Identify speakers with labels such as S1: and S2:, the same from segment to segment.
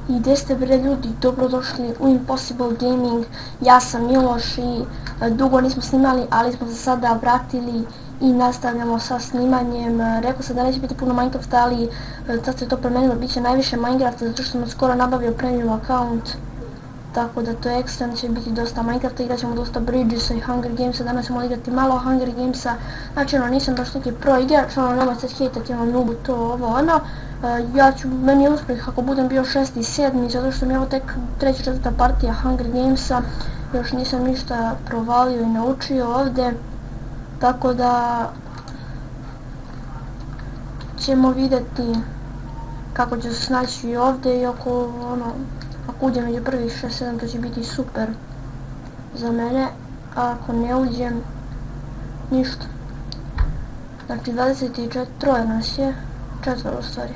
S1: I gdje ste bre ljudi, dobrodošli u Impossible Gaming, ja sam Miloš i dugo nismo snimali, ali smo se sada vratili i nastavljamo sa snimanjem. Rekao sam da neće biti puno Minecrafta, ali sad se to promenilo, bit će najviše Minecrafta zato što sam skoro nabavio premium account. Tako da to je ekstra, će biti dosta Minecrafta, igrat ćemo dosta Bridgesa i Hunger Gamesa, danas ćemo igrati malo Hunger Gamesa, znači nisam baš neki pro igrač, nemoj se hejtati, imam nubu to ovo ono. Meni je uspjeh ako budem bio 6. i 7. zato što mi je ovo tek 3. 4. partija Hunger Gamesa, još nisam ništa provalio i naučio ovdje, tako da ćemo vidjeti kako ću se snaći i ovdje i ako uđem među prvih 6-7 to će biti super za mene, a ako ne uđem ništa. Znači 24 nas je, 4 u stvari.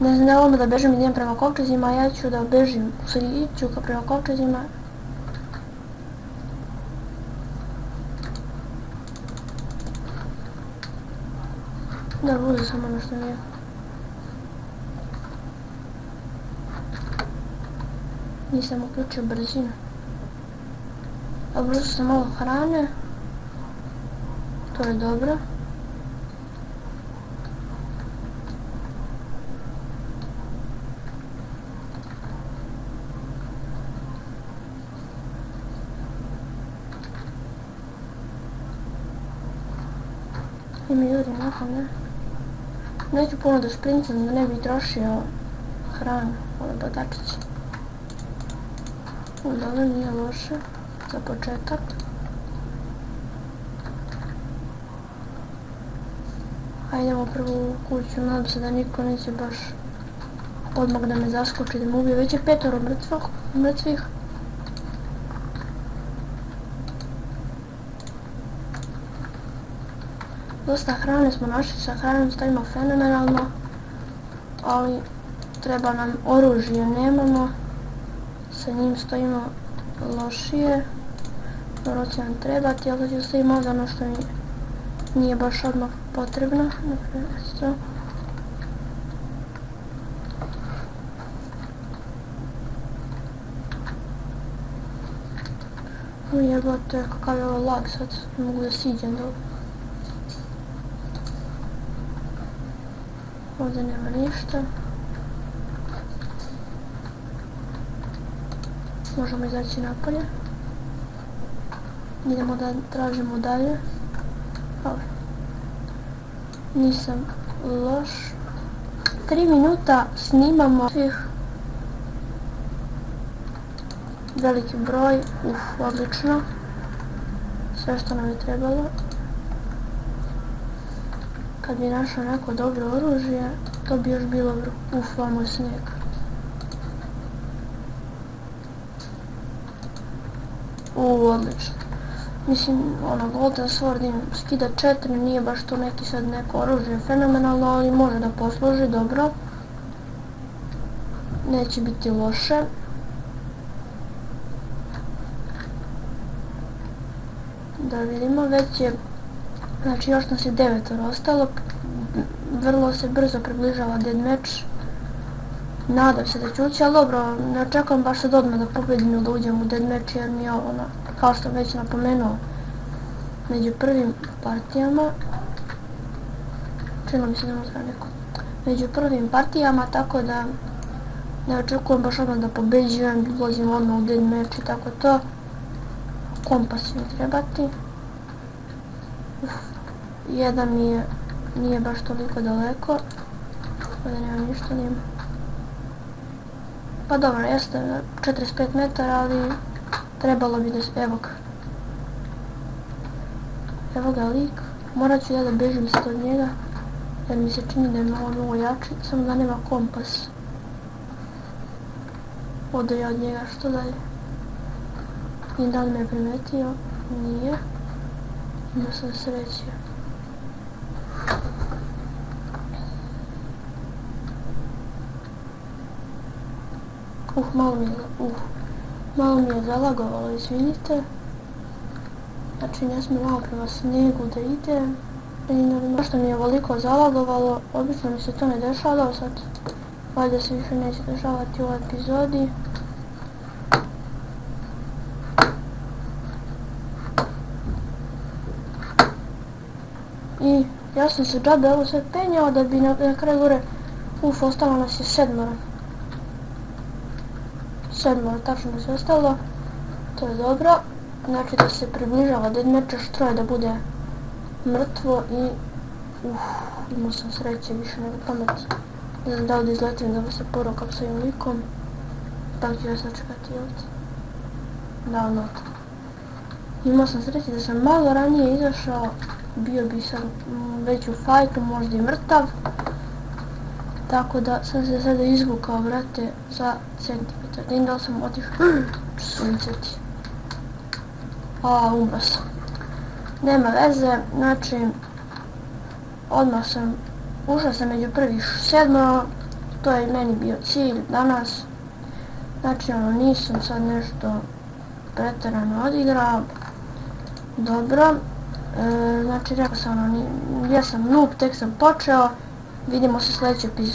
S1: Ne znam, ne da bežim, idem prema kovčezima, ja ću da bežim, u stvari iću prema kovčezima. Da, uzeo sam ono što nije. Nisam uključio brzinu. Uzeo sam malo hrane. To je dobro. I mi ljudi nakon ne. Neću puno da sprincam da ne bi trošio hranu, ove badačiće. Dobro, nije loše za početak. Hajdemo prvo u kuću, nadam se da niko neće baš odmah da me zaskoči da me ubije. Već je 5 mrtvih. Dosta hrane smo našli, sa hranom stojimo fenomenalno, ali treba nam oružje, nemamo, sa njim stojimo lošije, dobro će nam trebati, ali ću se i možda ono što mi nije baš odmah potrebno, naprimjer. Ujebote, kakav je ovo lag sad, ne mogu da siđem dobro. Ovdje nema ništa. Možemo izaći napolje. Idemo da tražimo dalje. Dobro. Nisam loš. 3 minuta snimamo svih. Veliki broj. Odlično. Sve što nam je trebalo. Kad bi našao neko dobro oružje, to bi još bilo vamo je snijeg. Odlično. Mislim, Golden Sword im skida 4, nije baš to neki sad neko oružje fenomenalno, ali može da posluži dobro. Neće biti loše. Da vidimo, već je, znači još nas je 9 ostalo, vrlo se brzo približava deathmatch. Nadam se da ću ući, ali dobro, ne očekujem baš sad odmah da pobedim ili da uđem u deathmatch jer mi je ovo, kao što sam već napomenuo, među prvim partijama, činilo mi se da unutra neko, među prvim partijama, tako da ne očekujem baš odmah da pobeđujem, ulazim odmah u deathmatch i tako to. Kompas će mi trebati. Jedan nije baš toliko daleko, ovdje nema ništa, nema. Pa dobro, jeste 45 metara, ali trebalo bi da se, evo ga lik, morat ću ja da bežim sad od njega, jer mi se čini da je mnogo jači, samo da nema kompas. Odo ja od njega, što dalje? I da li me je primetio? Nije. Ima sam sreće. Malo mi je zalagovalo, izvinite. Znači ne smijem malo prema snijegu da idem. Što mi je ovoliko zalagovalo, obično mi se to ne dešava sad. valjda se više neće dešavati u ovoj epizodi. I ja sam se džabe ovo sve penjao da bi na kraju gore, ostalo nas je 7. 7 tačno nas je ostalo, to je dobro. Znači da se približava deathmatch, troje da bude mrtvo i imao sam sreće više nego pamet. Ne znam da ovdje izletim da se porokam sa ovim likom. Da li ću ja sačekati ovdje? Da, ono. Imao sam sreće da sam malo ranije izašao, bio bi sam već u fajtu, možda i mrtav. Tako da sam se sada izvukao, brate, za centimetar. Vidim da li sam otišao, ću sunceti. Umro sam. Nema veze, znači, odmah sam, ušao sam među prvih 7, to je meni bio cilj danas. Znači, nisam sad nešto pretjerano odigrao. Dobro, znači rekao sam, ja sam noob, tek sam počeo, vidimo se u sljedećoj epizodi.